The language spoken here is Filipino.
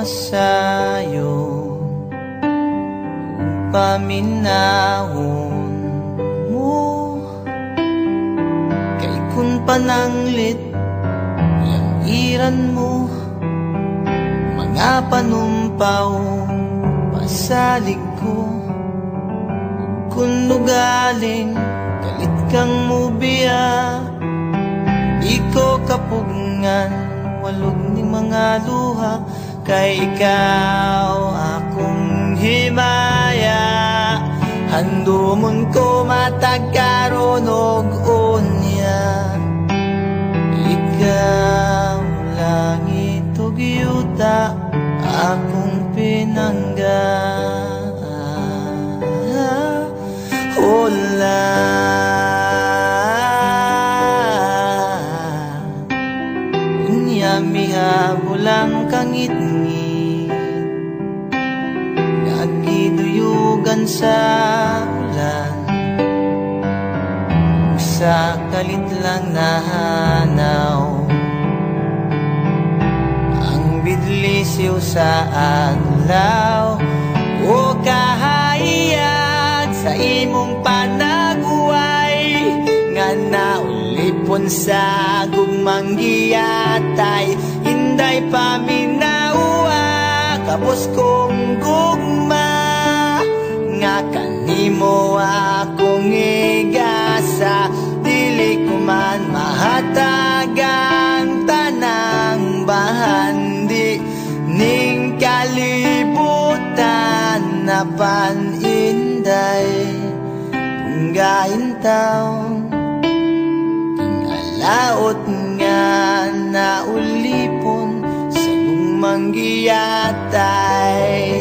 masayo paminahon mo kay kun pananglit yang iran mo mga panumpaw pasalig ko kun nugaling kalit kang mubiya di ko kapugngan walog ning mga luha kay ikaw akong himaya handumon ko matagkaron og unya ikaw langit ug yuta akong pinangga hola unya mihabulang kangit-ngit nagiduyugan sa ulan sa kalit lang nahanaw ang bidlisiw sa adlaw o kahayag sa imong panaguway nga naulipon sa gugmang giyatay hinday paminawa kapos kong gugma nga kanimo akong igasa dili ko man mahatagang tanang bahandi ning kalibutan na paninday punggahin taon tingalaot nga naulipon sa gugmang giyatay